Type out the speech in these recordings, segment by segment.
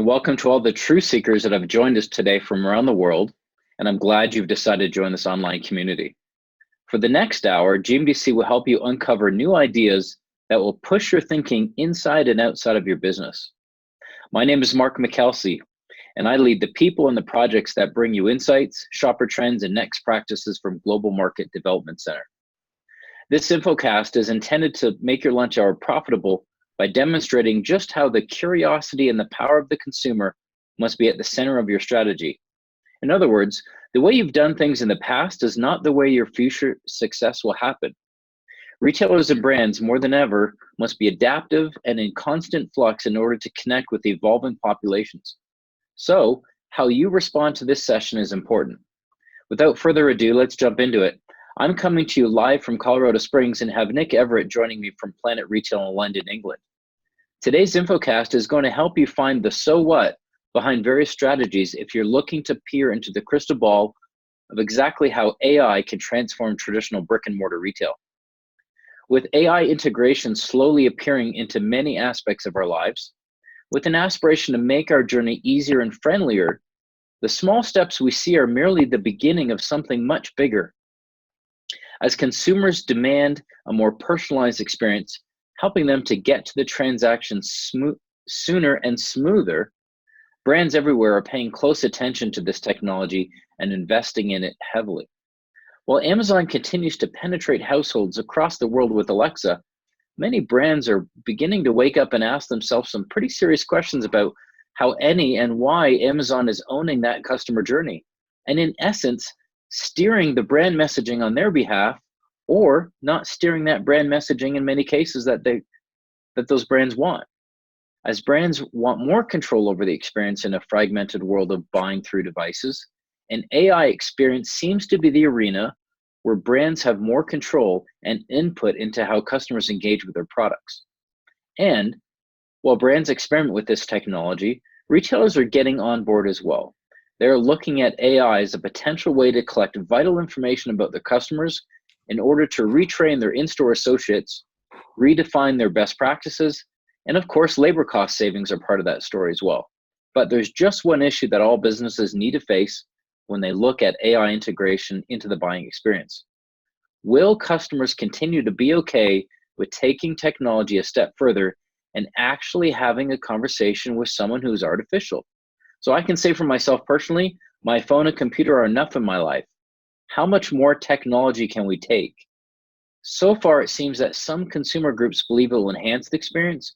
welcome to all the truth seekers that have joined us today from around the world, and I'm glad you've decided to join this online community. For the next hour, GMDC will help you uncover new ideas that will push your thinking inside and outside of your business. My name is Mark McKelsey, and I lead the people and the projects that bring you insights, shopper trends, and next practices from Global Market Development Center. This Infocast is intended to make your lunch hour profitable by demonstrating just how the curiosity and the power of the consumer must be at the center of your strategy. In other words, the way you've done things in the past is not the way your future success will happen. Retailers and brands, more than ever, must be adaptive and in constant flux in order to connect with evolving populations. So, how you respond to this session is important. Without further ado, let's jump into it. I'm coming to you live from Colorado Springs and have Nick Everitt joining me from PlanetRetail in London, England. Today's Infocast is going to help you find the so what behind various strategies if you're looking to peer into the crystal ball of exactly how AI can transform traditional brick and mortar retail. With AI integration slowly appearing into many aspects of our lives, with an aspiration to make our journey easier and friendlier, the small steps we see are merely the beginning of something much bigger. As consumers demand a more personalized experience, helping them to get to the transaction sooner and smoother, brands everywhere are paying close attention to this technology and investing in it heavily. While Amazon continues to penetrate households across the world with Alexa, many brands are beginning to wake up and ask themselves some pretty serious questions about how any and why Amazon is owning that customer journey, and in essence, steering the brand messaging on their behalf, or not steering that brand messaging in many cases that those brands want. As brands want more control over the experience in a fragmented world of buying through devices, an AI experience seems to be the arena where brands have more control and input into how customers engage with their products. And while brands experiment with this technology, retailers are getting on board as well. They're looking at AI as a potential way to collect vital information about their customers in order to retrain their in-store associates, redefine their best practices, and of course, labor cost savings are part of that story as well. But there's just one issue that all businesses need to face when they look at AI integration into the buying experience. Will customers continue to be okay with taking technology a step further and actually having a conversation with someone who's artificial? So I can say for myself personally, my phone and computer are enough in my life. How much more technology can we take? So far, it seems that some consumer groups believe it will enhance the experience.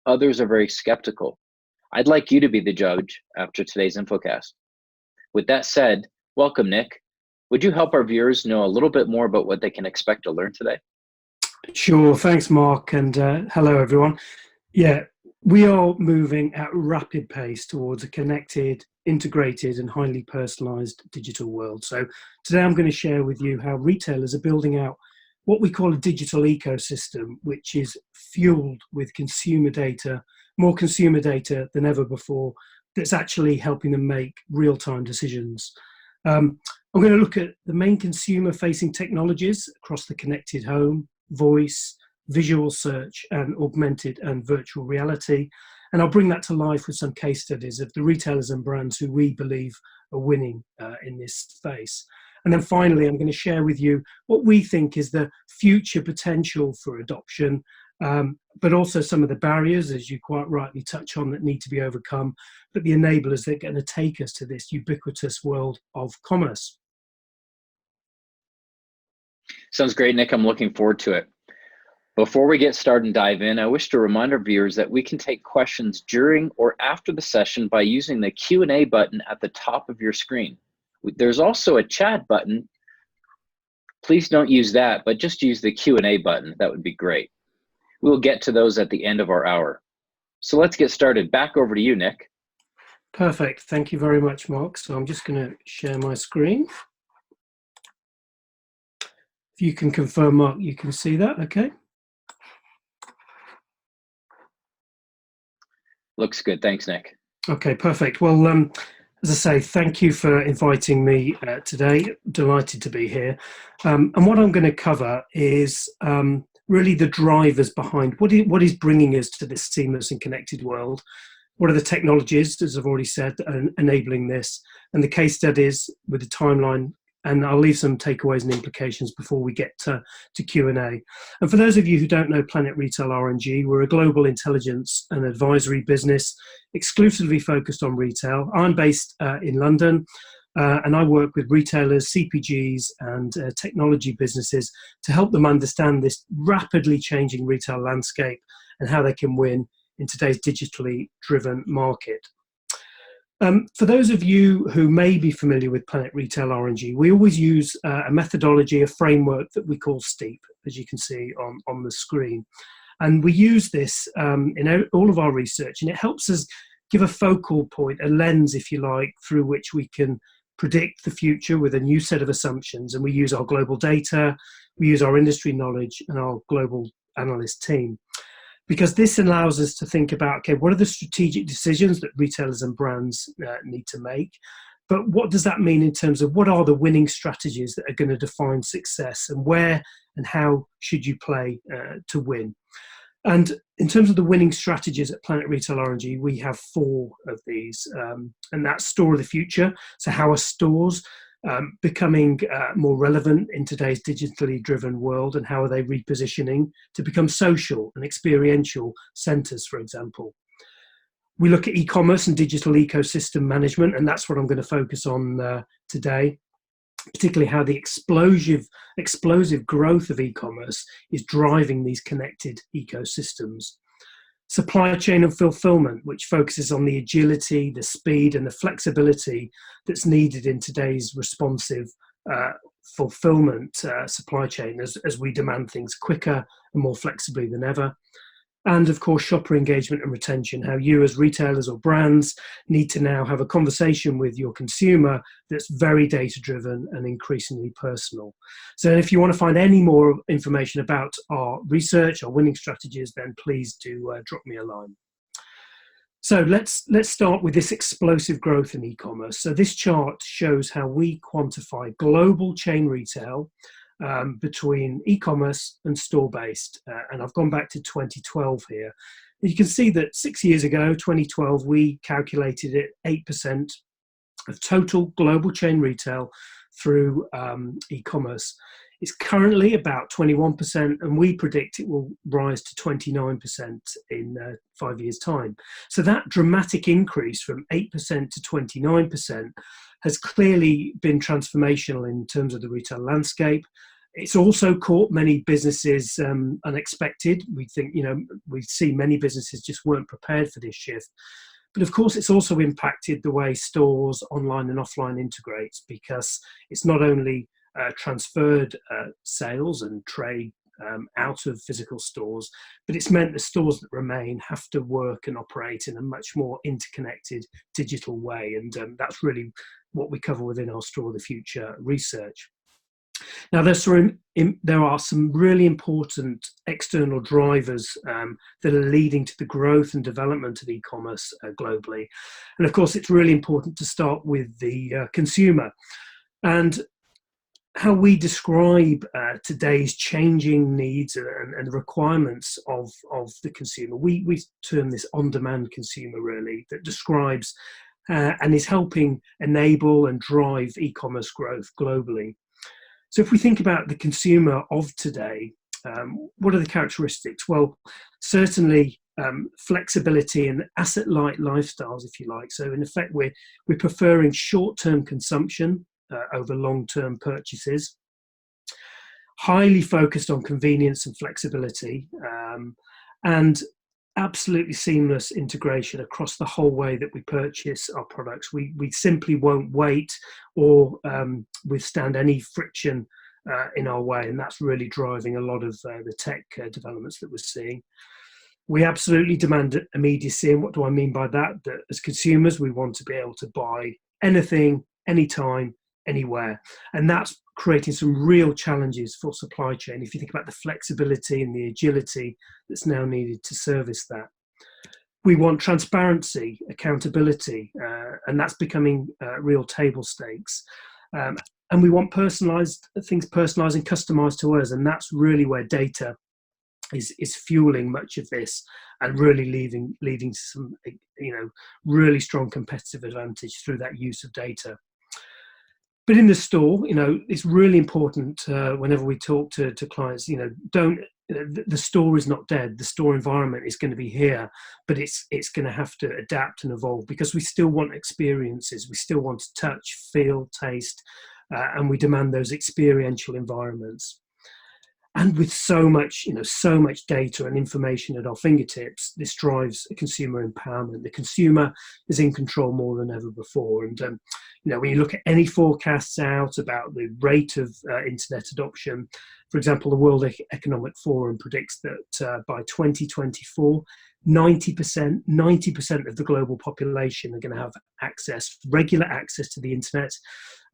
Others are very skeptical. I'd like you to be the judge after today's Infocast. With that said, welcome, Nick. Would you help our viewers know a little bit more about what they can expect to learn today? Sure, thanks, Mark, and hello, everyone. Yeah, we are moving at rapid pace towards a connected, integrated, and highly personalized digital world. So today I'm going to share with you how retailers are building out what we call a digital ecosystem, which is fueled with consumer data, more consumer data than ever before, that's actually helping them make real-time decisions. I'm going to look at the main consumer-facing technologies across the connected home, voice, visual search, and augmented and virtual reality. And I'll bring that to life with some case studies of the retailers and brands who we believe are winning in this space. And then finally, I'm going to share with you what we think is the future potential for adoption, but also some of the barriers, as you quite rightly touch on, that need to be overcome, but the enablers that are going to take us to this ubiquitous world of commerce. Sounds great, Nick. I'm looking forward to it. Before we get started and dive in, I wish to remind our viewers that we can take questions during or after the session by using the Q&A button at the top of your screen. There's also a chat button. Please don't use that, but just use the Q&A button. That would be great. We'll get to those at the end of our hour. So let's get started. Back over to you, Nick. Perfect. Thank you very much, Mark. So I'm just going to share my screen. If you can confirm, Mark, you can see that, okay? Looks good. Thanks, Nick. Okay, perfect. Well, as I say, thank you for inviting me today. Delighted to be here. And what I'm going to cover is really the drivers behind what is bringing us to this seamless and connected world. What are the technologies, as I've already said, that are enabling this, and the case studies with the timeline. And I'll leave some takeaways and implications before we get to Q&A. And for those of you who don't know PlanetRetail R&G, we're a global intelligence and advisory business exclusively focused on retail. I'm based in London, and I work with retailers, CPGs, and technology businesses to help them understand this rapidly changing retail landscape and how they can win in today's digitally driven market. For those of you who may be familiar with PlanetRetail R&G, we always use a methodology, a framework that we call STEIP, as you can see on the screen. And we use this in all of our research, and it helps us give a focal point, a lens, if you like, through which we can predict the future with a new set of assumptions. And we use our global data, we use our industry knowledge and our global analyst team. Because this allows us to think about, okay, what are the strategic decisions that retailers and brands need to make? But what does that mean in terms of what are the winning strategies that are going to define success, and where and how should you play to win? And in terms of the winning strategies at PlanetRetail R&G, we have 4 of these, and that's store of the future. So how are stores becoming more relevant in today's digitally driven world, and how are they repositioning to become social and experiential centres, for example? We look at e-commerce and digital ecosystem management, and that's what I'm going to focus on today, particularly how the explosive growth of e-commerce is driving these connected ecosystems. Supply chain and fulfillment, which focuses on the agility, the speed, and the flexibility that's needed in today's responsive fulfillment supply chain as we demand things quicker and more flexibly than ever. And of course, shopper engagement and retention, how you as retailers or brands need to now have a conversation with your consumer that's very data-driven and increasingly personal. So if you want to find any more information about our research, our winning strategies, then please do drop me a line. So let's start with this explosive growth in e-commerce. So this chart shows how we quantify global chain retail between e-commerce and store-based, and I've gone back to 2012 here. You can see that 6 years ago, 2012, we calculated it 8% of total global chain retail through e-commerce. It's currently about 21%, and we predict it will rise to 29% in 5 years' time. So that dramatic increase from 8% to 29% has clearly been transformational in terms of the retail landscape. It's also caught many businesses unexpected. We see many businesses just weren't prepared for this shift. But of course, it's also impacted the way stores, online and offline, integrate, because it's not only transferred sales and trade out of physical stores, but it's meant the stores that remain have to work and operate in a much more interconnected digital way. And that's really what we cover within our Store of the Future research. Now, there are some really important external drivers that are leading to the growth and development of e-commerce globally. And of course, it's really important to start with the consumer. And how we describe today's changing needs and requirements of the consumer. We term this on-demand consumer, really, that describes and is helping enable and drive e-commerce growth globally. So if we think about the consumer of today, what are the characteristics? Well, certainly flexibility and asset-light lifestyles, if you like. So in effect, we're preferring short-term consumption over long-term purchases, highly focused on convenience and flexibility, and absolutely seamless integration across the whole way that we purchase our products. We simply won't wait or withstand any friction in our way, and that's really driving a lot of the tech developments that we're seeing. We absolutely demand immediacy, and what do I mean by that? That as consumers, we want to be able to buy anything, anytime, anywhere, and that's creating some real challenges for supply chain if you think about the flexibility and the agility that's now needed to service that. We want transparency, accountability, and that's becoming real table stakes. And we want personalized things, personalized and customized to us, and that's really where data is fueling much of this and really leading to some, really strong competitive advantage through that use of data. But in the store, it's really important whenever we talk to clients, the store is not dead. The store environment is going to be here, but it's going to have to adapt and evolve, because we still want experiences. We still want to touch, feel, taste, and we demand those experiential environments. And with so much data and information at our fingertips, this drives consumer empowerment. The consumer is in control more than ever before. And when you look at any forecasts out about the rate of internet adoption, for example, the World Economic Forum predicts that by 2024, 90% of the global population are going to have regular access to the internet.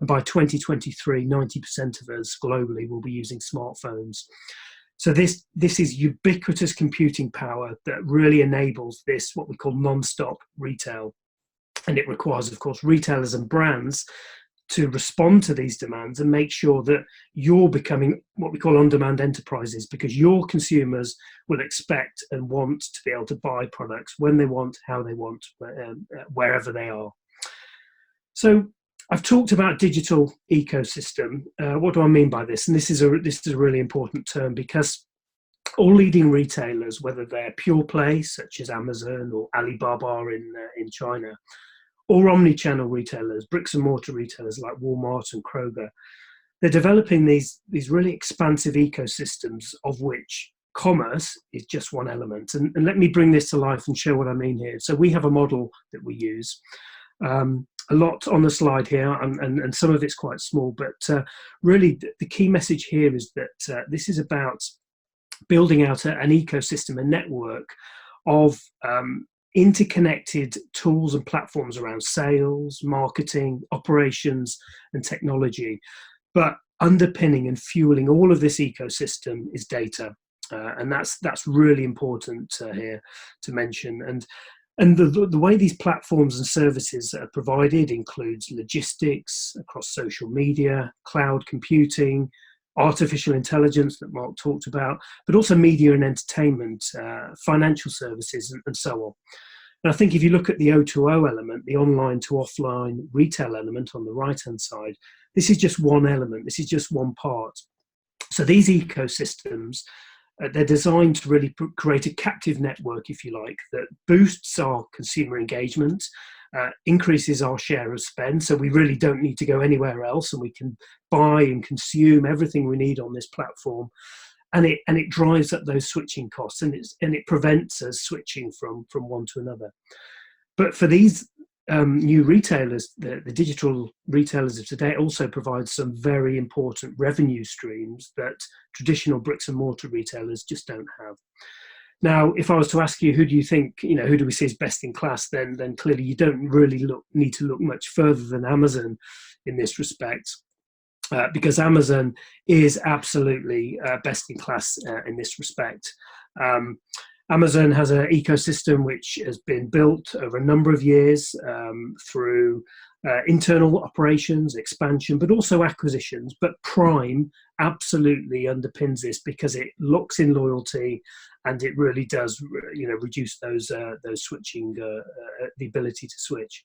And by 2023, 90% of us globally will be using smartphones. So this is ubiquitous computing power that really enables this, what we call non-stop retail. And it requires, of course, retailers and brands to respond to these demands and make sure that you're becoming what we call on-demand enterprises, because your consumers will expect and want to be able to buy products when they want, how they want, wherever they are. So I've talked about digital ecosystem. What do I mean by this? And this is a really important term, because all leading retailers, whether they're pure play such as Amazon or Alibaba in China, or omni-channel retailers, bricks and mortar retailers like Walmart and Kroger, they're developing these really expansive ecosystems, of which commerce is just one element. And let me bring this to life and show what I mean here. So we have a model that we use. A lot on the slide here, and some of it's quite small, but really the key message here is that this is about building out an ecosystem, a network of interconnected tools and platforms around sales, marketing, operations, and technology. But underpinning and fueling all of this ecosystem is data, and that's really important here to mention. And the way these platforms and services are provided includes logistics across social media, cloud computing, artificial intelligence that Mark talked about, but also media and entertainment, financial services, and so on. And I think if you look at the O2O element, the online to offline retail element on the right-hand side, this is just one element, this is just one part. So these ecosystems, they're designed to really create a captive network, if you like, that boosts our consumer engagement, increases our share of spend, so we really don't need to go anywhere else, and we can buy and consume everything we need on this platform, and it drives up those switching costs, and it prevents us switching from one to another. But for these new retailers, the digital retailers of today also provide some very important revenue streams that traditional bricks and mortar retailers just don't have. Now, if I was to ask you, who do you think, who do we see as best in class, then clearly you don't really need to look much further than Amazon in this respect, because Amazon is absolutely best in class in this respect. Amazon has an ecosystem which has been built over a number of years through internal operations, expansion, but also acquisitions. But Prime absolutely underpins this, because it locks in loyalty, and it really does, reduce those switching, the ability to switch.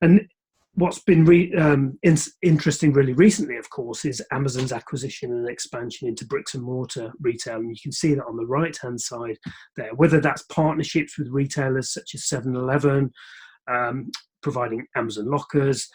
And what's been interesting really recently, of course, is Amazon's acquisition and expansion into bricks and mortar retail. And you can see that on the right-hand side there, whether that's partnerships with retailers such as 7-Eleven, providing Amazon lockers,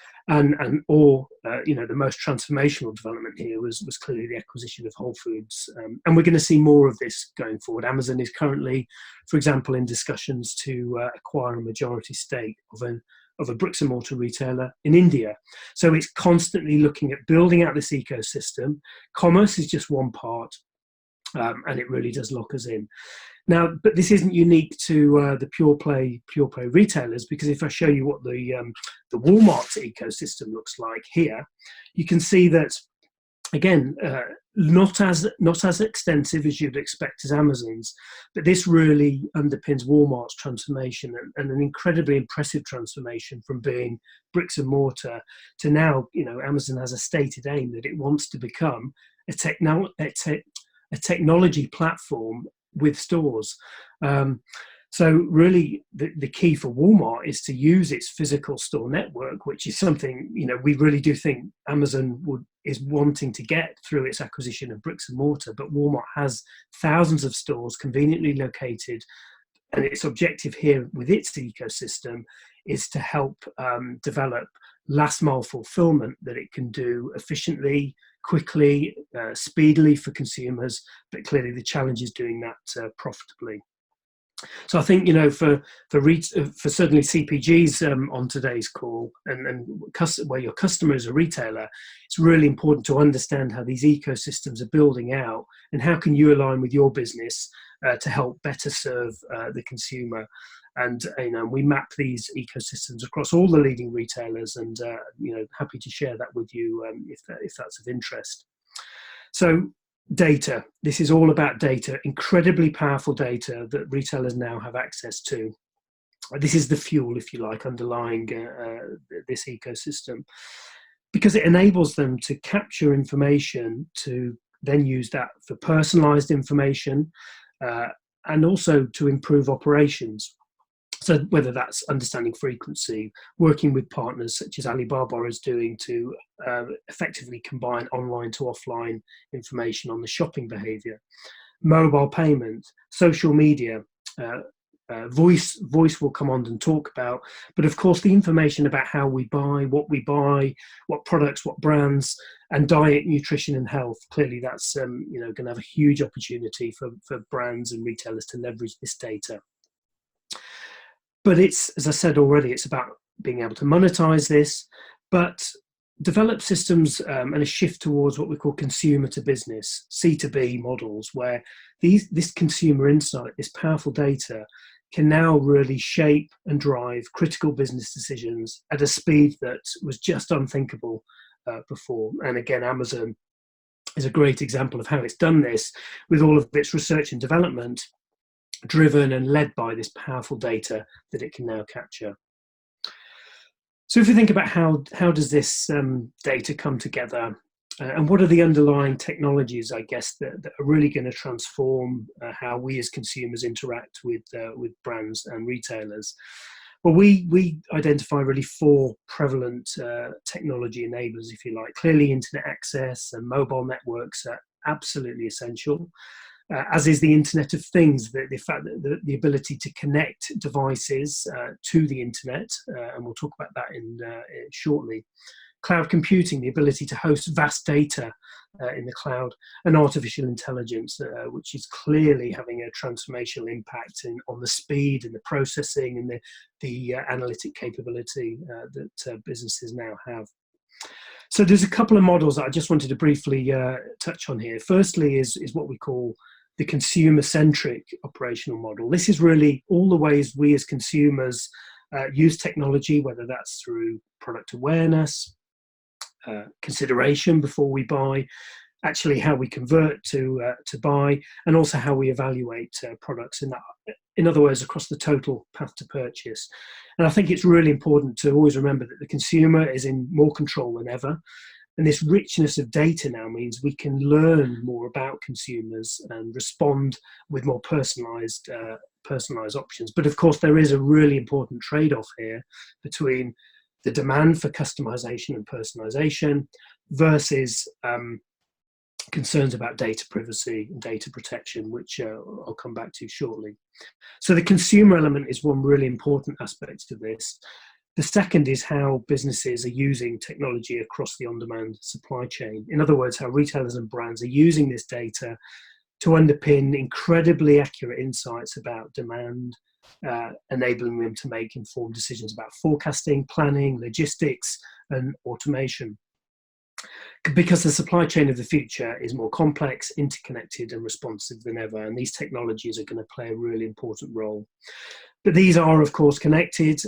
or the most transformational development here was clearly the acquisition of Whole Foods. And we're going to see more of this going forward. Amazon is currently, for example, in discussions to acquire a majority stake of a bricks and mortar retailer in India. So it's constantly looking at building out this ecosystem. Commerce is just one part, and it really does lock us in. Now, but this isn't unique to the pure play retailers, because if I show you what the Walmart ecosystem looks like here, you can see that, again, not as extensive as you'd expect as Amazon's, but this really underpins Walmart's transformation, and an incredibly impressive transformation from being bricks and mortar to now, Amazon has a stated aim that it wants to become a technology platform with stores. So really the key for Walmart is to use its physical store network, which is something, we really do think Amazon is wanting to get through its acquisition of bricks and mortar, but Walmart has thousands of stores conveniently located, and its objective here with its ecosystem is to help develop last mile fulfillment that it can do efficiently, quickly, speedily for consumers, but clearly the challenge is doing that profitably. So I think, for certainly CPGs on today's call, and where your customer is a retailer, it's really important to understand how these ecosystems are building out and how can you align with your business to help better serve the consumer. And we map these ecosystems across all the leading retailers, and happy to share that with you if that's of interest. So data. This is all about data, incredibly powerful data that retailers now have access to. This is the fuel, if you like, underlying this ecosystem, because it enables them to capture information to then use that for personalized information and also to improve operations. So whether that's understanding frequency, working with partners such as Alibaba is doing to effectively combine online to offline information on the shopping behavior, mobile payment, social media, voice will come on and talk about, but of course the information about how we buy, what products, what brands, and diet, nutrition and health, clearly that's going to have a huge opportunity for brands and retailers to leverage this data. But it's, as I said already, it's about being able to monetize this, but develop systems and a shift towards what we call consumer to business, C2B models, where this consumer insight, this powerful data, can now really shape and drive critical business decisions at a speed that was just unthinkable before. And again, Amazon is a great example of how it's done this with all of its research and development, driven and led by this powerful data that it can now capture. So if we think about how does this data come together, and what are the underlying technologies, I guess, that are really going to transform how we as consumers interact with brands and retailers? Well, we identify really four prevalent technology enablers, if you like. Clearly, internet access and mobile networks are absolutely essential. As is the Internet of Things, the fact that the ability to connect devices to the internet, and we'll talk about that shortly. Cloud computing, the ability to host vast data in the cloud, and artificial intelligence, which is clearly having a transformational impact on the speed and the processing and the analytic capability that businesses now have. So there's a couple of models that I just wanted to briefly touch on here. Firstly is what we call the consumer-centric operational model. This is really all the ways we as consumers use technology, whether that's through product awareness, consideration before we buy, actually how we convert to buy, and also how we evaluate products in other words, across the total path to purchase. And I think it's really important to always remember that the consumer is in more control than ever. And this richness of data now means we can learn more about consumers and respond with more personalized options. But of course, there is a really important trade-off here between the demand for customization and personalization versus concerns about data privacy and data protection, which I'll come back to shortly. So the consumer element is one really important aspect to this. The second is how businesses are using technology across the on-demand supply chain. In other words, how retailers and brands are using this data to underpin incredibly accurate insights about demand, enabling them to make informed decisions about forecasting, planning, logistics, and automation. Because the supply chain of the future is more complex, interconnected, and responsive than ever, and these technologies are going to play a really important role. But these are, of course, connected,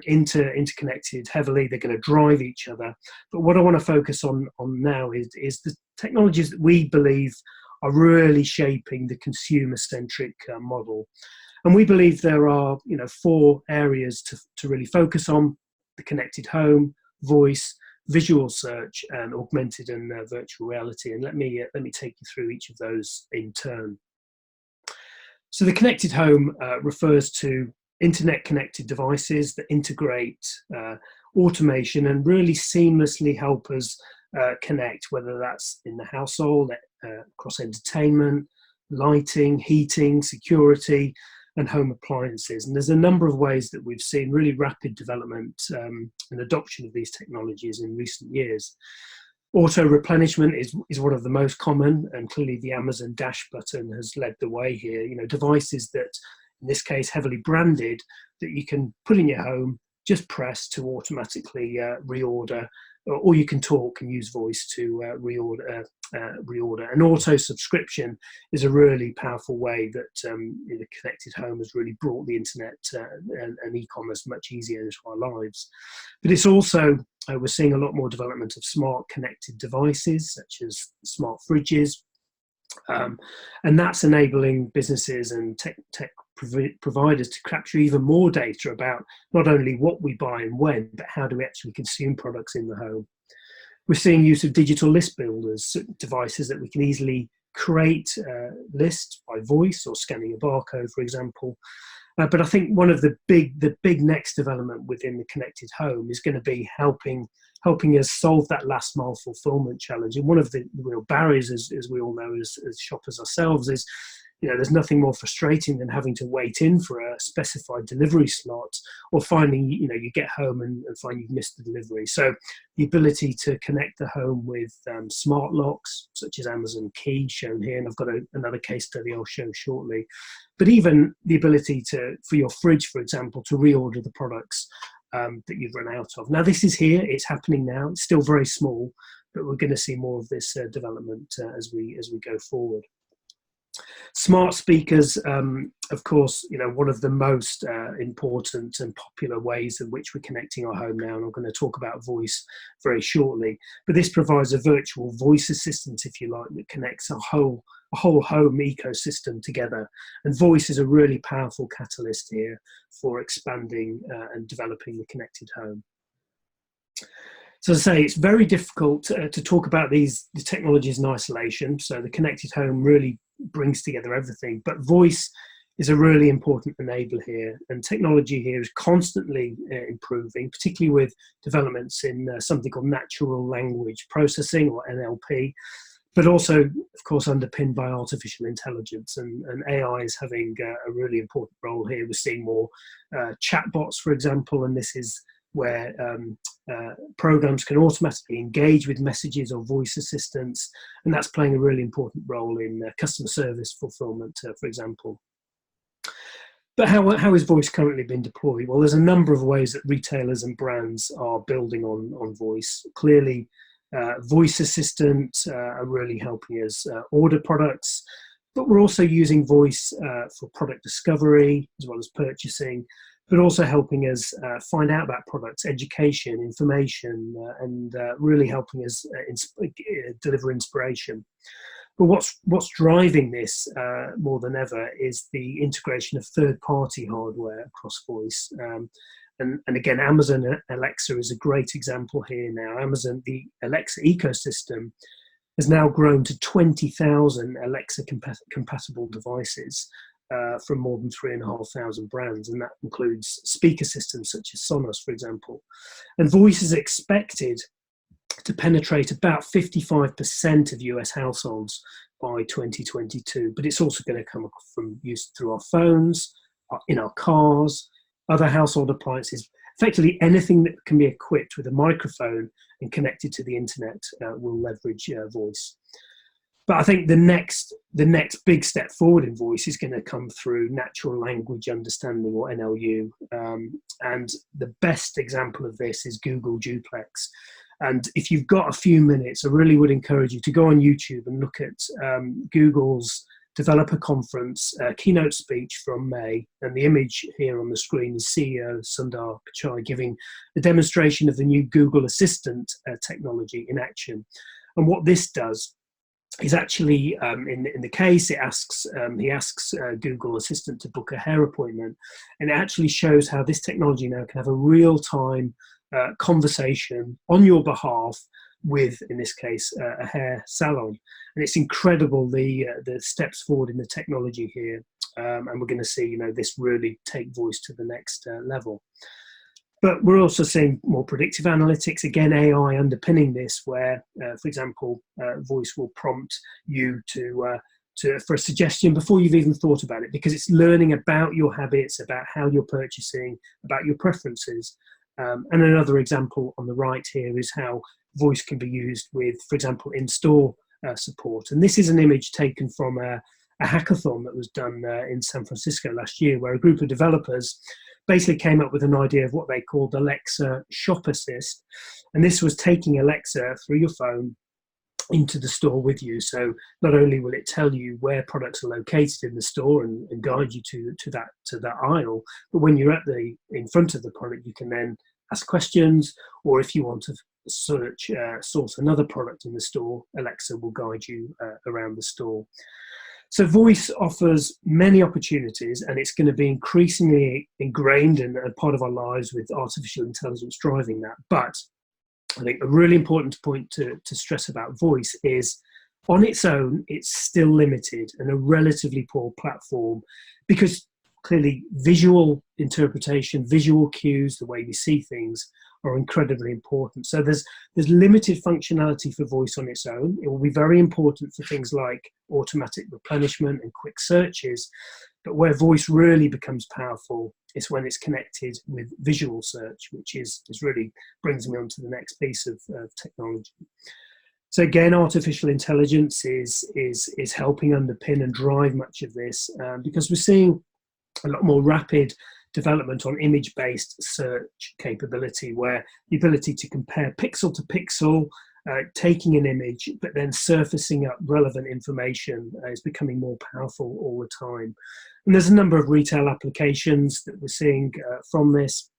interconnected heavily. They're going to drive each other. But what I want to focus on now is the technologies that we believe are really shaping the consumer-centric model. And we believe there are, four areas to really focus on: the connected home, voice, visual search, and augmented and virtual reality. And let me take you through each of those in turn. So the connected home refers to internet-connected devices that integrate automation and really seamlessly help us connect, whether that's in the household, across entertainment, lighting, heating, security, and home appliances. And there's a number of ways that we've seen really rapid development and adoption of these technologies in recent years. Auto replenishment is one of the most common, and clearly the Amazon Dash button has led the way here. You know, devices that, in this case, heavily branded, that you can put in your home, just press to automatically reorder, or you can talk and use voice to reorder. An auto subscription is a really powerful way that the connected home has really brought the internet and e-commerce much easier into our lives. But it's also, we're seeing a lot more development of smart connected devices, such as smart fridges, and that's enabling businesses and tech providers to capture even more data about not only what we buy and when, but how do we actually consume products in the home. We're seeing use of digital list builders, devices that we can easily create lists by voice or scanning a barcode, for example. But I think one of the big next development within the connected home is going to be helping us solve that last mile fulfillment challenge. And one of the real barriers, as we all know, as shoppers ourselves, is, you know, there's nothing more frustrating than having to wait in for a specified delivery slot, or finding, you know, you get home and find you've missed the delivery. So the ability to connect the home with smart locks, such as Amazon Key, shown here, and I've got another case study I'll show shortly. But even the ability for your fridge, for example, to reorder the products that you've run out of. Now, this is here, it's happening now, it's still very small, but we're going to see more of this development as we go forward. Smart speakers, of course, you know, one of the most important and popular ways in which we're connecting our home now, and I'm going to talk about voice very shortly. But this provides a virtual voice assistant, if you like, that connects a whole home ecosystem together. And voice is a really powerful catalyst here for expanding and developing the connected home. So as I say, it's very difficult to talk about the technologies in isolation. So the connected home really brings together everything, but voice is a really important enabler here, and technology here is constantly improving, particularly with developments in something called natural language processing, or NLP, but also, of course, underpinned by artificial intelligence, and AI is having a really important role here. We're seeing more chatbots, for example, and this is where programs can automatically engage with messages or voice assistants, and that's playing a really important role in customer service fulfillment, for example. But how is voice currently being deployed? Well, there's a number of ways that retailers and brands are building on voice. Clearly, voice assistants are really helping us order products, but we're also using voice for product discovery as well as purchasing, but also helping us find out about products, education, information, and really helping us deliver inspiration. But what's driving this more than ever is the integration of third-party hardware across voice. And again, Amazon Alexa is a great example here now. The Alexa ecosystem has now grown to 20,000 Alexa compatible devices from more than 3,500 brands, and that includes speaker systems such as Sonos, for example. And voice is expected to penetrate about 55% of US households by 2022, but it's also going to come from use through our phones, in our cars, other household appliances. Effectively, anything that can be equipped with a microphone and connected to the internet will leverage voice. But I think the next big step forward in voice is going to come through natural language understanding, or NLU. And the best example of this is Google Duplex. And if you've got a few minutes, I really would encourage you to go on YouTube and look at Google's developer conference keynote speech from May. And the image here on the screen is CEO Sundar Pichai giving a demonstration of the new Google Assistant technology in action. And what this does is actually, in the case, he asks Google Assistant to book a hair appointment, and it actually shows how this technology now can have a real-time conversation on your behalf with, in this case, a hair salon. And it's incredible the steps forward in the technology here. and we're going to see, you know, this really take voice to the next level. But we're also seeing more predictive analytics, again, AI underpinning this, where, for example, voice will prompt you for a suggestion before you've even thought about it, because it's learning about your habits, about how you're purchasing, about your preferences. And another example on the right here is how voice can be used with, for example, in-store support. And this is an image taken from a hackathon that was done in San Francisco last year, where a group of developers basically came up with an idea of what they called Alexa Shop Assist. And this was taking Alexa through your phone into the store with you. So not only will it tell you where products are located in the store and guide you to that aisle, but when you're in front of the product, you can then ask questions, or if you want to source another product in the store, Alexa will guide you around the store. So voice offers many opportunities, and it's going to be increasingly ingrained and part of our lives with artificial intelligence driving that. But I think a really important point to stress about voice is, on its own, it's still limited and a relatively poor platform, because clearly visual interpretation, visual cues, the way we see things are incredibly important. So there's limited functionality for voice on its own. It will be very important for things like automatic replenishment and quick searches, but where voice really becomes powerful is when it's connected with visual search, which is really brings me on to the next piece of technology. So again, artificial intelligence is helping underpin and drive much of this, because we're seeing a lot more rapid development on image-based search capability, where the ability to compare pixel to pixel, taking an image, but then surfacing up relevant information is becoming more powerful all the time. And there's a number of retail applications that we're seeing from this,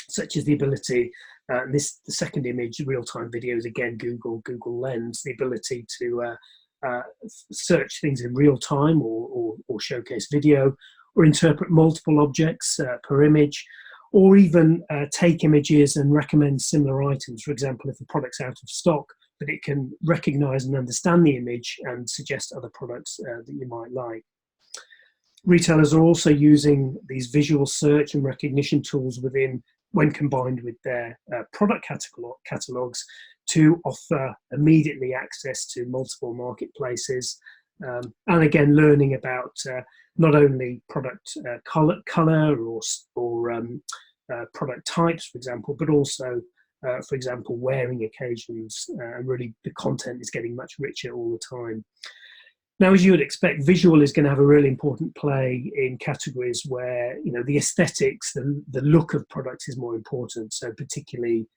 such as the ability, the second image, real-time videos, again, Google Lens, the ability to search things in real time or showcase video, or interpret multiple objects per image, or even take images and recommend similar items. For example, if a product's out of stock, but it can recognize and understand the image and suggest other products that you might like. Retailers are also using these visual search and recognition tools when combined with their product catalogs, to offer immediately access to multiple marketplaces, and again, learning about not only product color or product types, for example, but also, for example, wearing occasions. And really, the content is getting much richer all the time. Now, as you would expect, visual is going to have a really important play in categories where, you know, the aesthetics, the look of products is more important. So particularly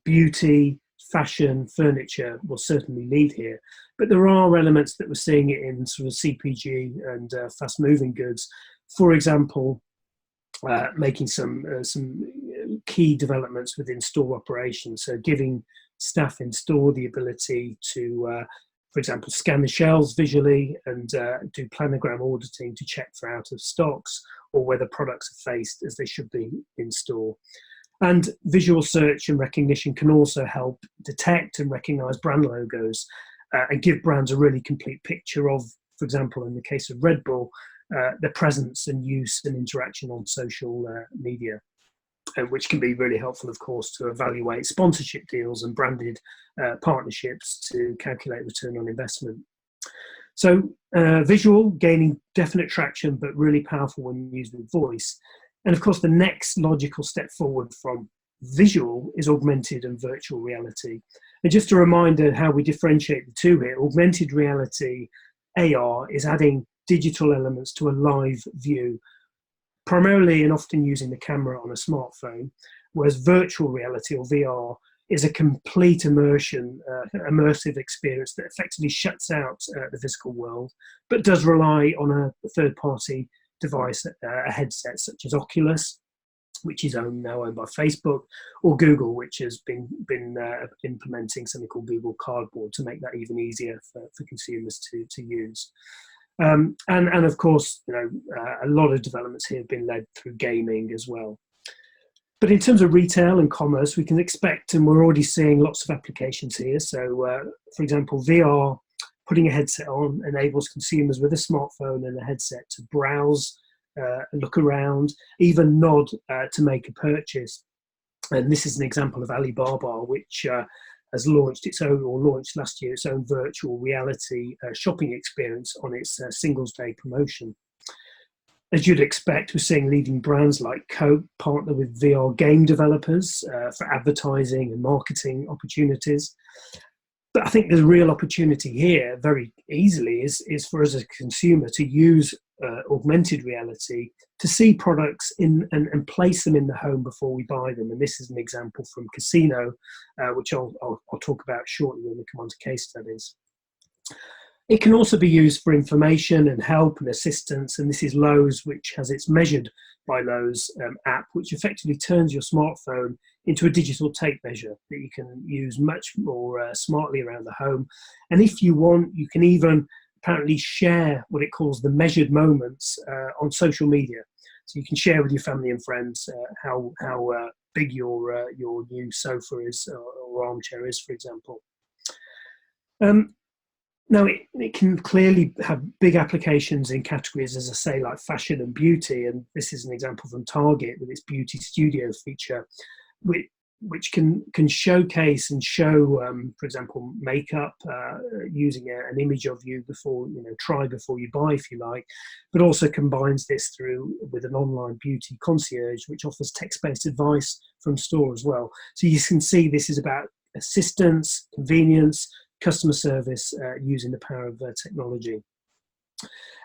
beauty, fashion, furniture will certainly lead here. But there are elements that we're seeing it in sort of CPG and fast-moving goods. For example, making some key developments within store operations. So giving staff in store the ability to, for example, scan the shelves visually and do planogram auditing to check for out of stocks, or whether products are faced as they should be in store. And visual search and recognition can also help detect and recognize brand logos and give brands a really complete picture of, for example, in the case of Red Bull, their presence and use and interaction on social media, which can be really helpful, of course, to evaluate sponsorship deals and branded partnerships to calculate return on investment. So visual gaining definite traction, but really powerful when used with voice. And of course, the next logical step forward from visual is augmented and virtual reality. And just a reminder how we differentiate the two here: augmented reality, AR, is adding digital elements to a live view, primarily and often using the camera on a smartphone, whereas virtual reality, or VR, is a complete immersive experience that effectively shuts out the physical world, but does rely on a third-party device, a headset such as Oculus, which is now owned by Facebook, or Google, which has been implementing something called Google Cardboard to make that even easier for consumers to use. And of course, you know, a lot of developments here have been led through gaming as well. But in terms of retail and commerce, we can expect, and we're already seeing lots of applications here. So, for example, VR putting a headset on enables consumers with a smartphone and a headset to browse, look around, even nod to make a purchase. And this is an example of Alibaba, which has launched its own, or launched last year, its own virtual reality shopping experience on its Singles Day promotion. As you'd expect, we're seeing leading brands like Coke partner with VR game developers for advertising and marketing opportunities. But I think there's a real opportunity here, very easily, is for us as a consumer to use augmented reality to see products in and place them in the home before we buy them. And this is an example from Casino, which I'll talk about shortly when we come on to case studies. It can also be used for information and help and assistance, and this is Lowe's, which has its Measured by Lowe's app, which effectively turns your smartphone into a digital tape measure that you can use much more smartly around the home. And if you want, you can even apparently share what it calls the measured moments on social media. So you can share with your family and friends how big your new sofa is or armchair is, for example. Now, it can clearly have big applications in categories, as I say, like fashion and beauty. And this is an example from Target with its Beauty Studio feature, which can showcase and show, for example, makeup using an image of you before, try before you buy, if you like, but also combines this with an online beauty concierge, which offers text-based advice from store as well. So you can see this is about assistance, convenience, customer service using the power of technology.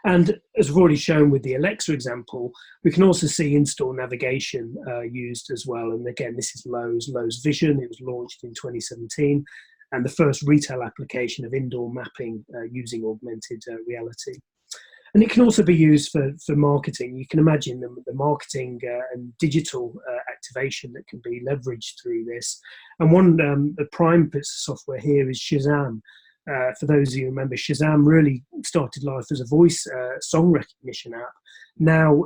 And as we've already shown with the Alexa example, we can also see in-store navigation used as well. And again, this is Lowe's Vision. It was launched in 2017, and the first retail application of indoor mapping using augmented reality. And it can also be used for marketing. You can imagine the marketing and digital activation that can be leveraged through this. And one, the prime bits of software here is Shazam. For those of you who remember, Shazam really started life as a voice song recognition app, now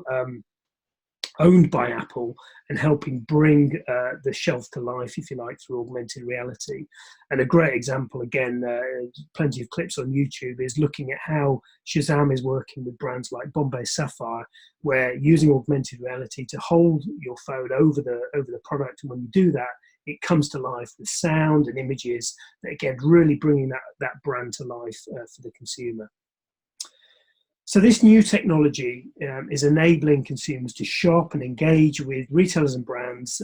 owned by Apple, and helping bring the shelf to life, if you like, through augmented reality. And a great example, again, plenty of clips on YouTube, is looking at how Shazam is working with brands like Bombay Sapphire, where using augmented reality to hold your phone over the product, and when you do that, it comes to life with sound and images that, again, really bringing that brand to life for the consumer. So this new technology is enabling consumers to shop and engage with retailers and brands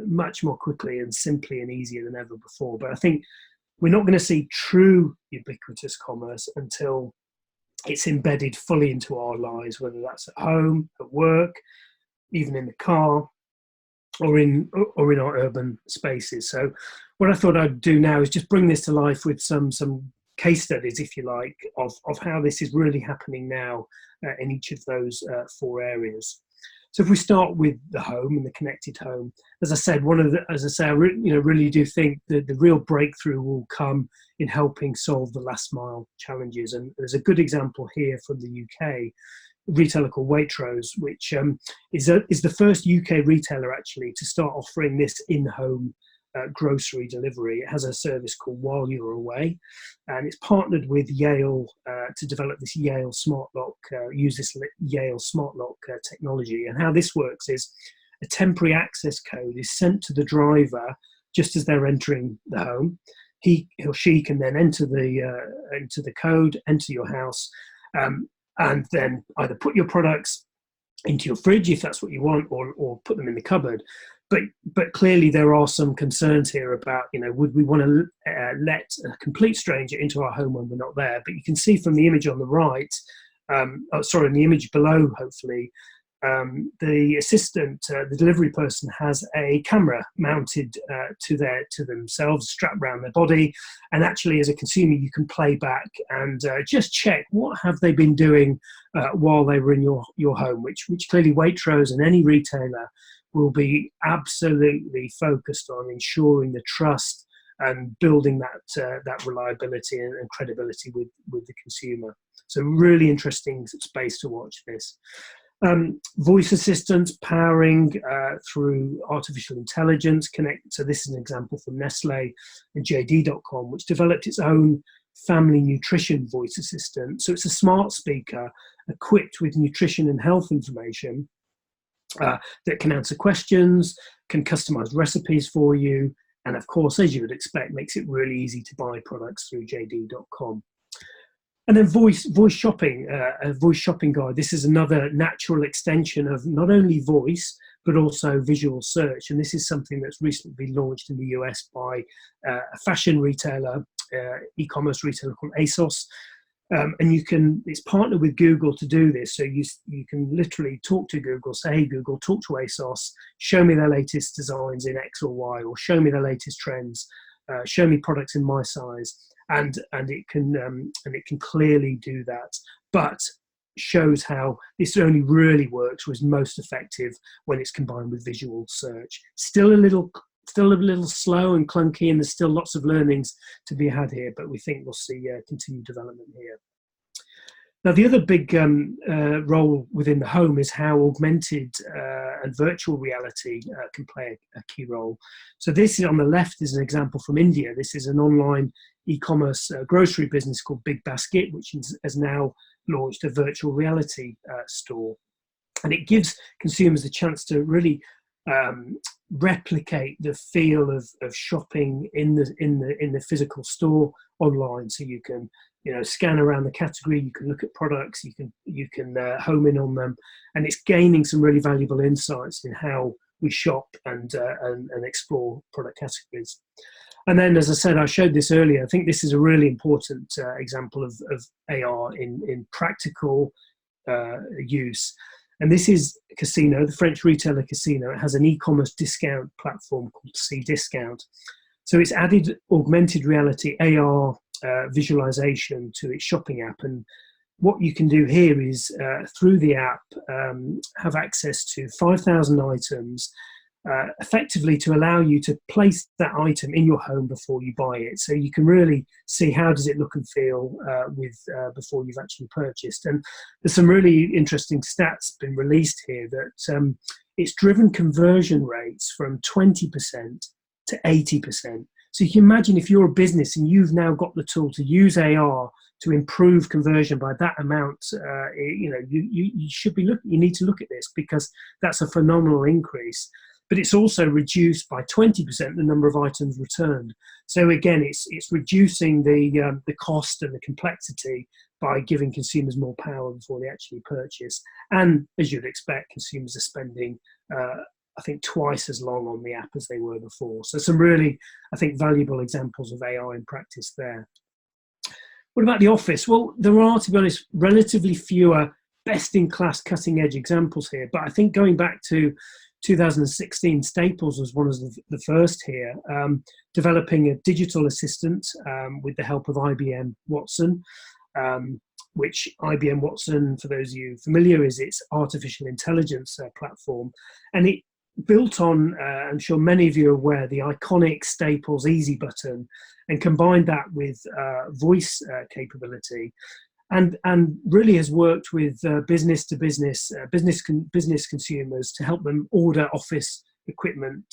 much more quickly and simply and easier than ever before. But I think we're not going to see true ubiquitous commerce until it's embedded fully into our lives, whether that's at home, at work, even in the car, or in our urban spaces. So what I thought I'd do now is just bring this to life with some case studies, if you like, of how this is really happening now in each of those 4 areas. So if we start with the home and the connected home, as I said, I really do think that the real breakthrough will come in helping solve the last mile challenges. And there's a good example here from the UK, retailer called Waitrose, which is the first UK retailer actually to start offering this in-home grocery delivery. It has a service called While You're Away, and it's partnered with Yale to develop this Yale Smart Lock, Yale Smart Lock technology. And how this works is a temporary access code is sent to the driver just as they're entering the home. He or she can then enter the code, enter your house, and then either put your products into your fridge if that's what you want, or put them in the cupboard. But clearly there are some concerns here about, would we want to let a complete stranger into our home when we're not there? But you can see from the image on the right, in the image below, hopefully, the assistant, the delivery person, has a camera mounted to themselves, strapped around their body, and actually, as a consumer, you can play back and just check what have they been doing while they were in your home, which clearly Waitrose and any retailer will be absolutely focused on ensuring the trust and building that reliability and credibility with the consumer. So really interesting space to watch this. Voice assistants powering through artificial intelligence connect. So this is an example from Nestle and JD.com, which developed its own family nutrition voice assistant. So it's a smart speaker equipped with nutrition and health information that can answer questions, can customize recipes for you, and of course, as you would expect, makes it really easy to buy products through JD.com. And then voice shopping, a voice shopping guide. This is another natural extension of not only voice, but also visual search. And this is something that's recently been launched in the US by a fashion retailer, e-commerce retailer called ASOS. And it's partnered with Google to do this. So you can literally talk to Google, say, hey, Google, talk to ASOS, show me their latest designs in X or Y, or show me their latest trends, show me products in my size. And it can clearly do that, but shows how this only really works, or is most effective when it's combined with visual search. Still a little slow and clunky, and there's still lots of learnings to be had here, but we think we'll see continued development here. Now, the other big role within the home is how augmented and virtual reality can play a key role. So this is on the left is an example from India. This is an online e-commerce grocery business called Big Basket, which has now launched a virtual reality store. And it gives consumers the chance to really replicate the feel of shopping in the physical store online. So you can scan around the category, you can look at products, you can home in on them, and it's gaining some really valuable insights in how we shop and explore product categories. And then, as I said, I showed this earlier, I think this is a really important example of AR in practical use. And this is Casino, the French retailer Casino. It has an e-commerce discount platform called Cdiscount. So it's added augmented reality AR visualization to its shopping app. And what you can do here is, through the app, have access to 5,000 items, effectively to allow you to place that item in your home before you buy it. So you can really see how does it look and feel before you've actually purchased. And there's some really interesting stats been released here that it's driven conversion rates from 20% to 80%. So you can imagine if you're a business and you've now got the tool to use AR to improve conversion by that amount, you should be looking. You need to look at this, because that's a phenomenal increase. But it's also reduced by 20% the number of items returned. So again, it's reducing the cost and the complexity by giving consumers more power before they actually purchase. And as you'd expect, consumers are spending, I think, twice as long on the app as they were before. So some really, I think, valuable examples of AI in practice there. What about the office? Well, there are, to be honest, relatively fewer best-in-class cutting-edge examples here. But I think going back to 2016, Staples was one of the first here, developing a digital assistant with the help of IBM Watson, which IBM Watson, for those of you familiar, is its artificial intelligence platform. And it built on, I'm sure many of you are aware, the iconic Staples Easy button, and combined that with voice capability. And really has worked with business consumers to help them order office equipment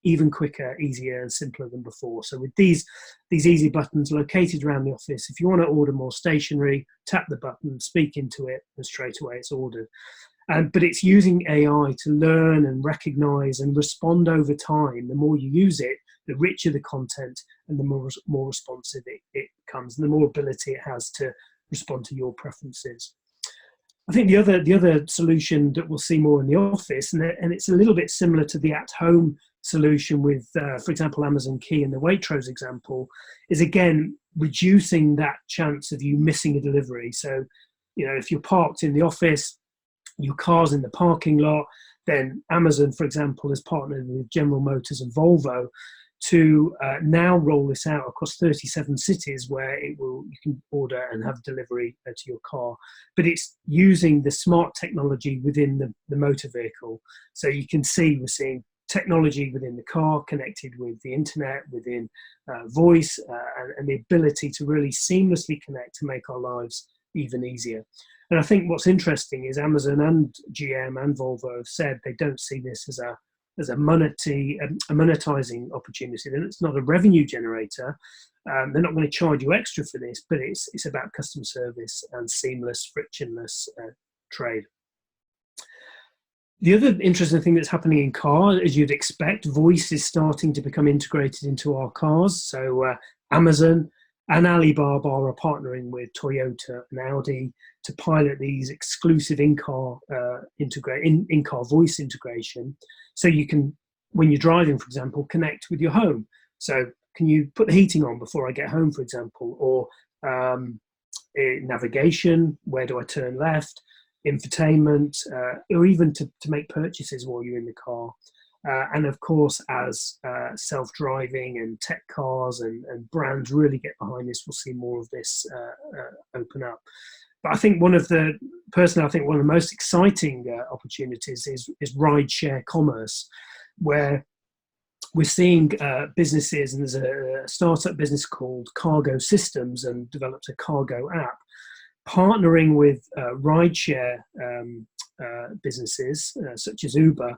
even quicker, easier, and simpler than before. So with these easy buttons located around the office, if you want to order more stationery, tap the button, speak into it, and straight away it's ordered. But it's using AI to learn and recognize and respond over time. The more you use it, the richer the content and the more responsive it becomes, and the more ability it has to respond to your preferences. I think the other solution that we'll see more in the office, and it's a little bit similar to the at-home solution with, for example, Amazon Key in the Waitrose example, is again reducing that chance of you missing a delivery. So, if you're parked in the office, your car's in the parking lot, then Amazon, for example, has partnered with General Motors and Volvo to now roll this out across 37 cities where you can order and have delivery to your car. But it's using the smart technology within the motor vehicle. So you can see we're seeing technology within the car connected with the internet, within voice, and the ability to really seamlessly connect to make our lives even easier. And I think what's interesting is Amazon and GM and Volvo have said they don't see this as a as a monetizing opportunity. Then it's not a revenue generator. They're not going to charge you extra for this, but it's about customer service and seamless, frictionless trade. The other interesting thing that's happening in cars, as you'd expect, voice is starting to become integrated into our cars. So Amazon and Alibaba are partnering with Toyota and Audi to pilot these exclusive in-car in-car voice integration. So you can, when you're driving, for example, connect with your home. So can you put the heating on before I get home, for example, or navigation, where do I turn left, infotainment, or even to make purchases while you're in the car. And of course, as self-driving and tech cars and brands really get behind this, we'll see more of this open up. But I think one of the most exciting opportunities is ride-share commerce, where we're seeing businesses, and there's a startup business called Cargo Systems and developed a cargo app, partnering with rideshare businesses such as Uber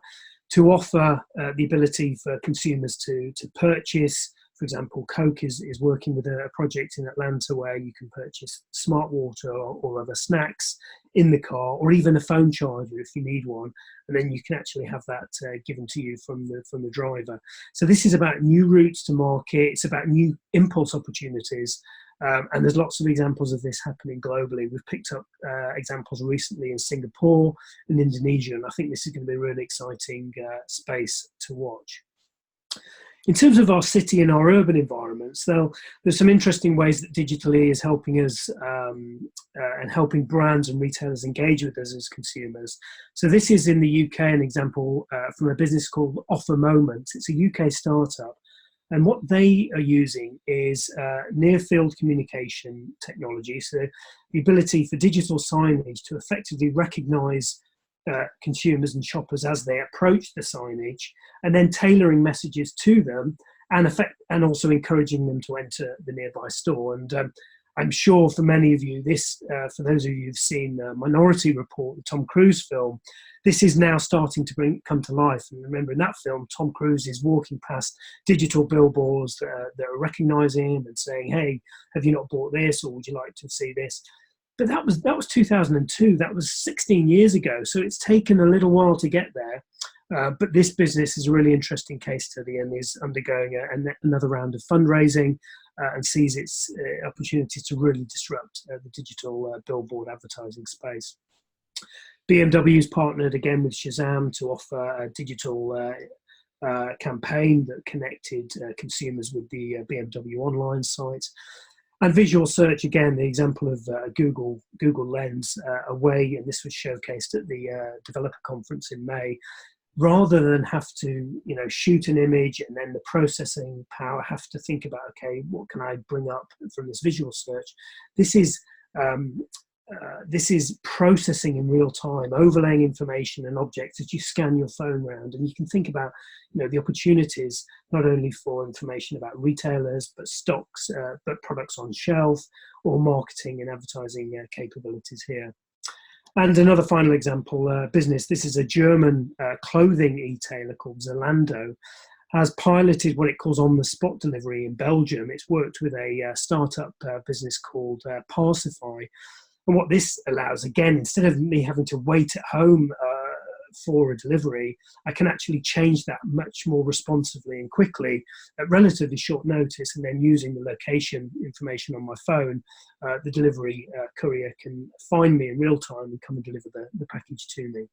to offer the ability for consumers to purchase. For example, Coke is working with a project in Atlanta where you can purchase smart water or other snacks in the car, or even a phone charger if you need one, and then you can actually have that given to you from the driver. So this is about new routes to market. It's about new impulse opportunities. And there's lots of examples of this happening globally. We've picked up examples recently in Singapore and Indonesia, and I think this is going to be a really exciting space to watch. In terms of our city and our urban environments, there's some interesting ways that digitally is helping us and helping brands and retailers engage with us as consumers. So this is in the UK, an example from a business called Offer Moments. It's a UK startup. And what they are using is near-field communication technology, so the ability for digital signage to effectively recognise consumers and shoppers as they approach the signage, and then tailoring messages to them, and also encouraging them to enter the nearby store. And I'm sure for many of you, for those of you who've seen Minority Report, the Tom Cruise film, this is now starting to come to life. And remember, in that film, Tom Cruise is walking past digital billboards that are recognising him and saying, "Hey, have you not bought this, or would you like to see this?" But that was 2002. That was 16 years ago. So it's taken a little while to get there. But this business is a really interesting case study and is undergoing another round of fundraising and sees its opportunities to really disrupt the digital billboard advertising space. BMW's partnered again with Shazam to offer a digital campaign that connected consumers with the BMW online site. And visual search, again, the example of Google Lens, a way, and this was showcased at the developer conference in May, rather than have to, shoot an image and then the processing power have to think about, okay, what can I bring up from this visual search? This is processing in real time, overlaying information and objects as you scan your phone around. And you can think about, the opportunities not only for information about retailers, but stocks, but products on shelf, or marketing and advertising capabilities here. And another final example, business. This is a German clothing e-tailer called Zalando, has piloted what it calls on-the-spot delivery in Belgium. It's worked with a startup business called Parsify. And what this allows, again, instead of me having to wait at home for a delivery, I can actually change that much more responsively and quickly at relatively short notice, and then using the location information on my phone, the delivery courier can find me in real time and come and deliver the package to me.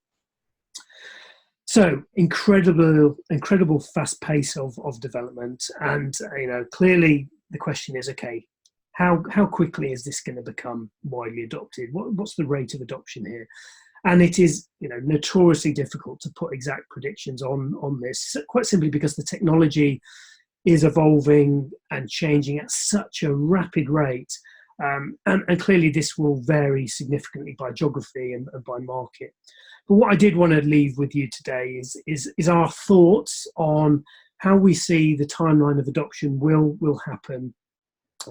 So incredible fast pace of development, and clearly the question is, okay, how quickly is this going to become widely adopted? What's the rate of adoption here? And it is, notoriously difficult to put exact predictions on this, quite simply because the technology is evolving and changing at such a rapid rate. And clearly this will vary significantly by geography and by market. But what I did want to leave with you today is our thoughts on how we see the timeline of adoption will happen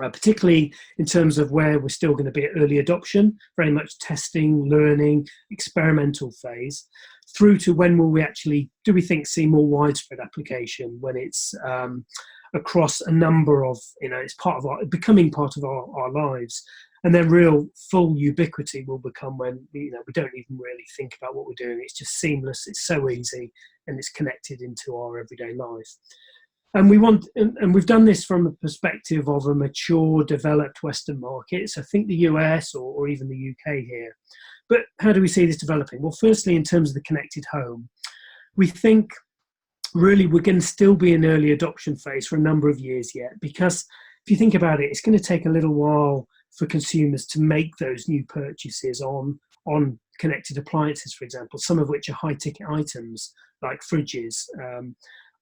particularly in terms of where we're still going to be at early adoption, very much testing, learning, experimental phase, through to when will we actually, do we think, see more widespread application when it's across a number of, it's part of becoming part of our lives. And then real full ubiquity will become when, we don't even really think about what we're doing. It's just seamless, it's so easy, and it's connected into our everyday life. And we've done this from a perspective of a mature, developed Western market. So think the US or even the UK here. But how do we see this developing? Well, firstly, in terms of the connected home, we think really we're going to still be in early adoption phase for a number of years yet, because if you think about it, it's going to take a little while for consumers to make those new purchases on connected appliances, for example, some of which are high ticket items like fridges.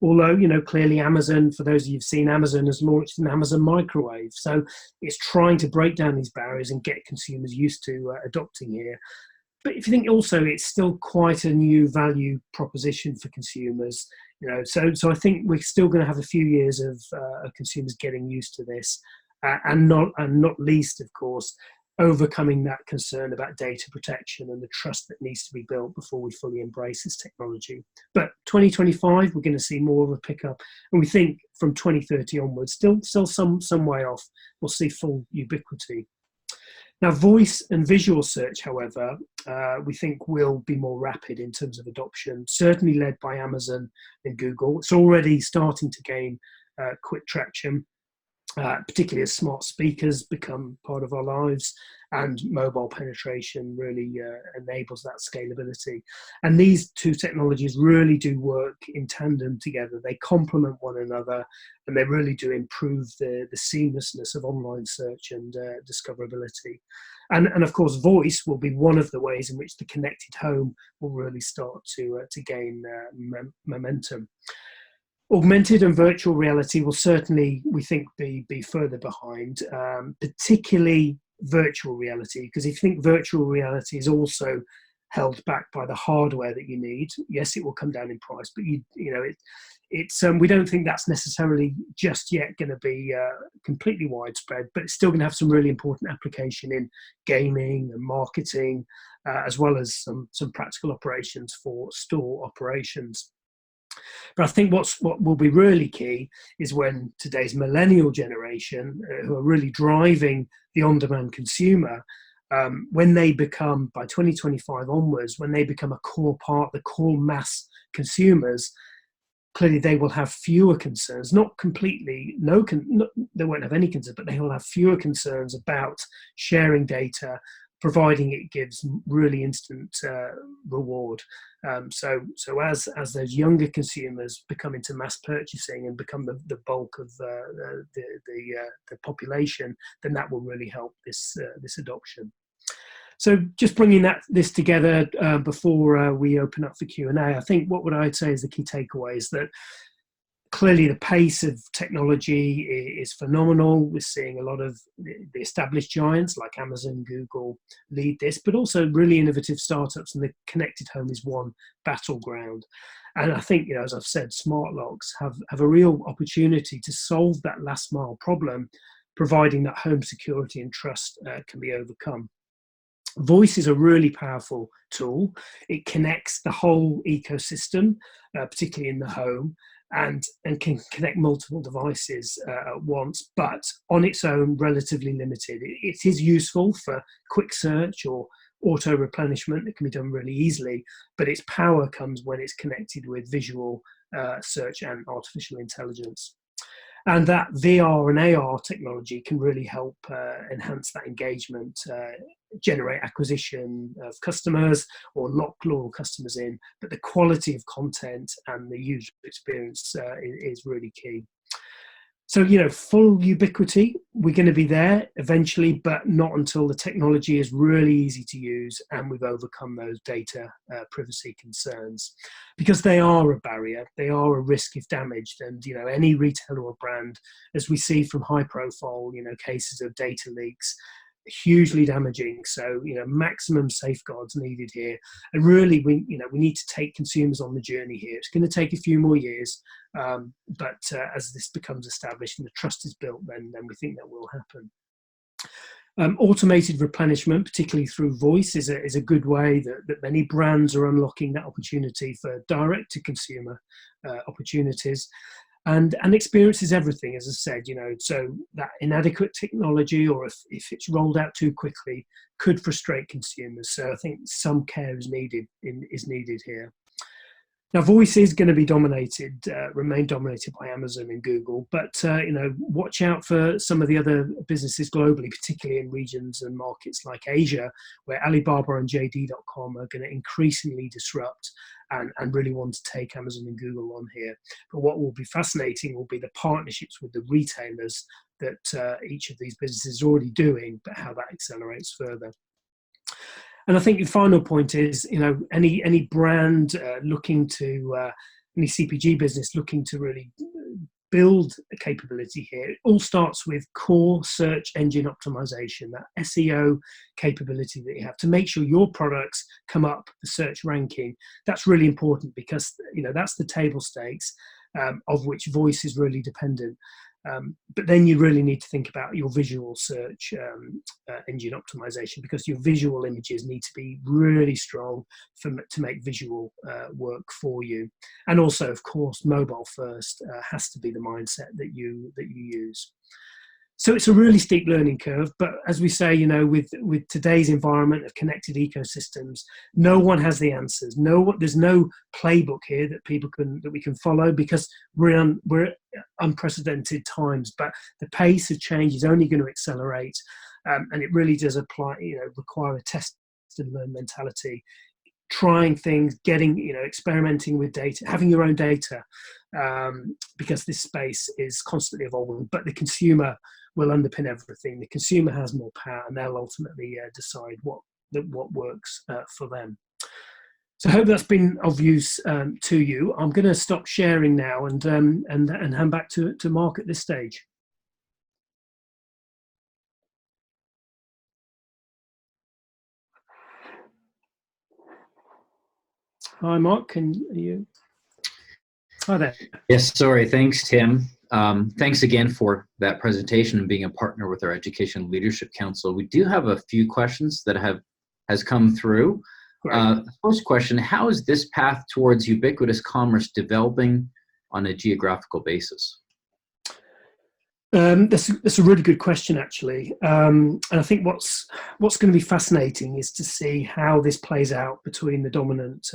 Although, clearly Amazon, for those of you who've seen, Amazon has launched an Amazon microwave. So it's trying to break down these barriers and get consumers used to adopting here. But if you think also, it's still quite a new value proposition for consumers. So I think we're still going to have a few years of consumers getting used to this, and not least, of course, overcoming that concern about data protection and the trust that needs to be built before we fully embrace this technology. But 2025, we're going to see more of a pickup, and we think from 2030 onwards, still some way off, we'll see full ubiquity. Now, voice and visual search, however, we think will be more rapid in terms of adoption, certainly led by Amazon and Google. It's already starting to gain quick traction, particularly as smart speakers become part of our lives and mobile penetration really enables that scalability. And these two technologies really do work in tandem together. They complement one another, and they really do improve the seamlessness of online search and discoverability. And of course, voice will be one of the ways in which the connected home will really start to gain momentum. Augmented and virtual reality will certainly, we think, be further behind, particularly virtual reality, because if you think virtual reality is also held back by the hardware that you need, yes, it will come down in price, but we don't think that's necessarily just yet going to be completely widespread, but it's still going to have some really important application in gaming and marketing, as well as some practical operations for store operations. But I think what will be really key is when today's millennial generation, who are really driving the on-demand consumer, when they become, by 2025 onwards, when they become a core part, the core mass consumers, clearly they will have fewer concerns, not completely, they won't have any concerns, but they will have fewer concerns about sharing data, providing it gives really instant reward. So as those younger consumers become into mass purchasing and become the bulk of the population, then that will really help this adoption. So just bringing this together before we open up for Q&A, I think what I'd say is the key takeaway is that clearly the pace of technology is phenomenal. We're seeing a lot of the established giants like Amazon, Google lead this, but also really innovative startups, and the connected home is one battleground. And I think, as I've said, smart locks have a real opportunity to solve that last mile problem, providing that home security and trust can be overcome. Voice is a really powerful tool. It connects the whole ecosystem, particularly in the home, and can connect multiple devices at once, but on its own, relatively limited. It is useful for quick search or auto replenishment. It can be done really easily, but its power comes when it's connected with visual search and artificial intelligence. And that VR and AR technology can really help enhance that engagement, generate acquisition of customers or lock loyal customers in, but the quality of content and the user experience is really key. So, full ubiquity, we're going to be there eventually, but not until the technology is really easy to use and we've overcome those data privacy concerns, because they are a barrier, they are a risk if damaged. And, any retailer or brand, as we see from high profile, cases of data leaks, hugely damaging. So, maximum safeguards needed here. And really, we need to take consumers on the journey here. It's going to take a few more years, but as this becomes established and the trust is built, then we think that will happen. Automated replenishment, particularly through voice, is a good way that many brands are unlocking that opportunity for direct-to-consumer opportunities. And experience is everything, as I said, so that inadequate technology, or if it's rolled out too quickly, could frustrate consumers. So I think some care is needed here. Now, voice is going to be remain dominated by Amazon and Google, but watch out for some of the other businesses globally, particularly in regions and markets like Asia, where Alibaba and JD.com are going to increasingly disrupt and really want to take Amazon and Google on here. But what will be fascinating will be the partnerships with the retailers that each of these businesses is already doing, but how that accelerates further. And I think the final point is, any brand looking to, any CPG business looking to really build a capability here, it all starts with core search engine optimization, that SEO capability that you have to make sure your products come up the search ranking. That's really important because, that's the table stakes of which voice is really dependent. But then you really need to think about your visual search engine optimization, because your visual images need to be really strong to make visual work for you. And also, of course, mobile first has to be the mindset that you use. So it's a really steep learning curve, but as we say, with today's environment of connected ecosystems, no one has the answers. There's no playbook here that we can follow, because we're unprecedented times. But the pace of change is only going to accelerate, and it really does require a test and learn mentality. Trying things, experimenting with data, having your own data, because this space is constantly evolving. But the consumer will underpin everything. The consumer has more power, and they'll ultimately decide what works for them. So I hope that's been of use to you. I'm going to stop sharing now and hand back to Mark at this stage. Hi, Mark. Hi there. Yes, sorry. Thanks, Tim. Thanks again for that presentation and being a partner with our Education Leadership Council. We do have a few questions that has come through. First question, how is this path towards ubiquitous commerce developing on a geographical basis? That's a really good question, actually. And I think what's going to be fascinating is to see how this plays out between the dominant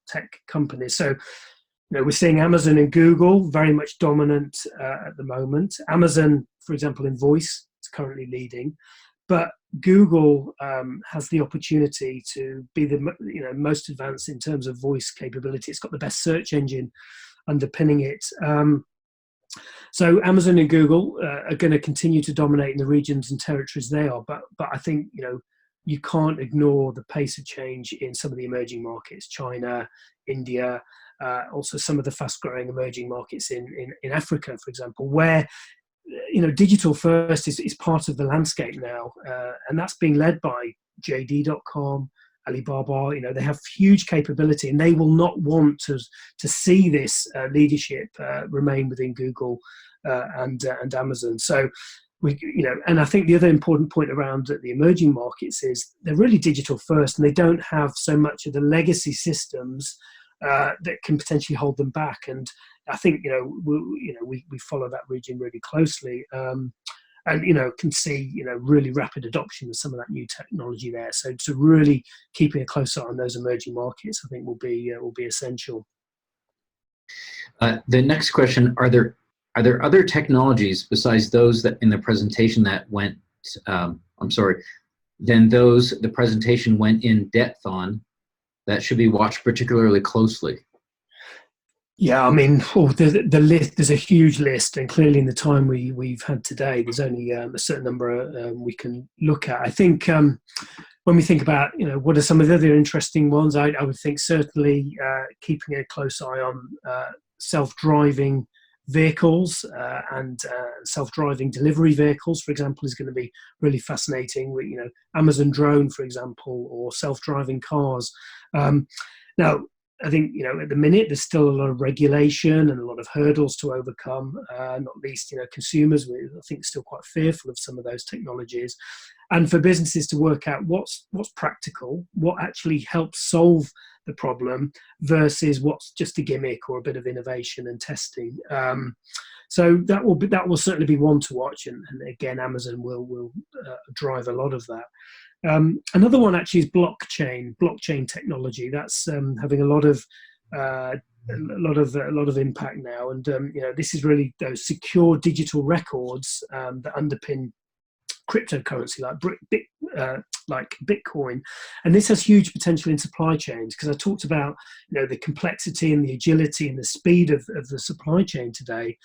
tech companies. So, we're seeing Amazon and Google very much dominant at the moment. Amazon, for example, in voice, is currently leading, but Google has the opportunity to be the most advanced in terms of voice capability. It's got the best search engine underpinning it. So Amazon and Google are going to continue to dominate in the regions and territories they are, but I think you can't ignore the pace of change in some of the emerging markets, China, India, also some of the fast-growing emerging markets in Africa, for example, where digital first is part of the landscape now, and that's being led by JD.com, Alibaba. They have huge capability, and they will not want to see this leadership remain within Google and Amazon. So and I think the other important point around the emerging markets is they're really digital first, and they don't have so much of the legacy systems that can potentially hold them back. And I think we follow that region really closely, and can see really rapid adoption of some of that new technology there. So to really keeping a close eye on those emerging markets, I think will be essential. The next question: Are there other technologies besides those that in the presentation that went? Than those the presentation went in depth on that should be watched particularly closely? Yeah, I mean, the list, there's a huge list, and clearly in the time we've had today, there's only a certain number we can look at. I think when we think about, what are some of the other interesting ones, I would think certainly keeping a close eye on self-driving vehicles and self-driving delivery vehicles, for example, is going to be really fascinating. With, you know, Amazon drone, for example, or self-driving cars. Now, I think, you know, at the minute there's still a lot of regulation and a lot of hurdles to overcome. Not least, you know, consumers, I think, still quite fearful of some of those technologies, and for businesses to work out what's practical, what actually helps solve the problem versus what's just a gimmick or a bit of innovation and testing. So that will certainly be one to watch, and again, Amazon will drive a lot of that. Another one actually is blockchain technology. That's having a lot of impact now, and you know, this is really those secure digital records that underpin cryptocurrency like Bitcoin, and this has huge potential in supply chains, because I talked about, you know, the complexity and the agility and the speed of the supply chain today,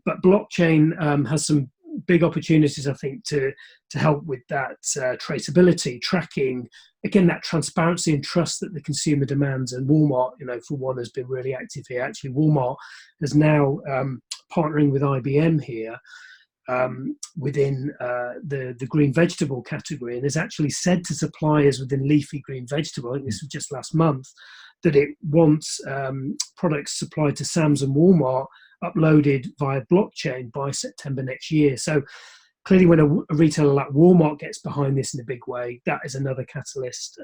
but blockchain has some big opportunities, I think, to help with that traceability, tracking, again, that transparency and trust that the consumer demands. And Walmart, you know, for one, has been really active here. Actually, Walmart is now partnering with IBM here within the green vegetable category, and has actually said to suppliers within leafy green vegetable, I think this was just last month, that it wants products supplied to Sam's and Walmart uploaded via blockchain by September next year. So clearly, when a retailer like Walmart gets behind this in a big way, that is another catalyst.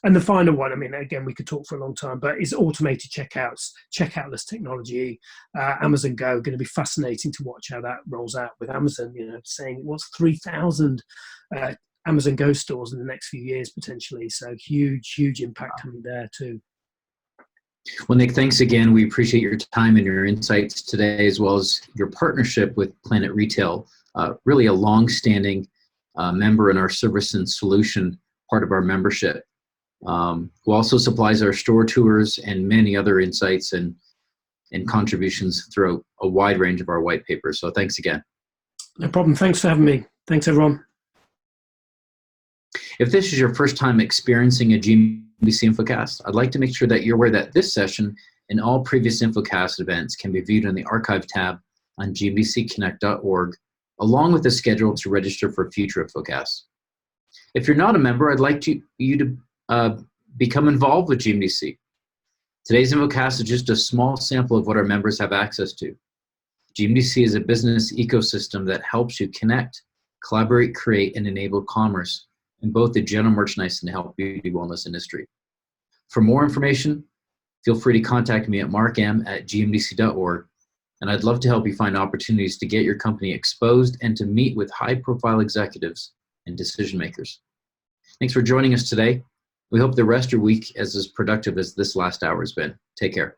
And the final one, I mean, again, we could talk for a long time, but is automated checkouts, checkoutless technology. Amazon Go, going to be fascinating to watch how that rolls out, with Amazon, you know, saying it wants 3,000 Amazon Go stores in the next few years potentially. So huge impact coming there too. Well, Nick, thanks again. We appreciate your time and your insights today, as well as your partnership with PlanetRetail, really a long-standing member in our service and solution part of our membership, who also supplies our store tours and many other insights and contributions through a wide range of our white papers. So thanks again. No problem. Thanks for having me. Thanks, everyone. If this is your first time experiencing a GMDC Infocast, I'd like to make sure that you're aware that this session and all previous Infocast events can be viewed in the Archive tab on gmdcconnect.org, along with a schedule to register for future Infocasts. If you're not a member, I'd like you to become involved with GMDC. Today's Infocast is just a small sample of what our members have access to. GMDC is a business ecosystem that helps you connect, collaborate, create, and enable commerce in both the general merchandise and health, beauty, wellness industry. For more information, feel free to contact me at markm@gmdc.org, and I'd love to help you find opportunities to get your company exposed and to meet with high-profile executives and decision makers. Thanks for joining us today. We hope the rest of your week is as productive as this last hour has been. Take care.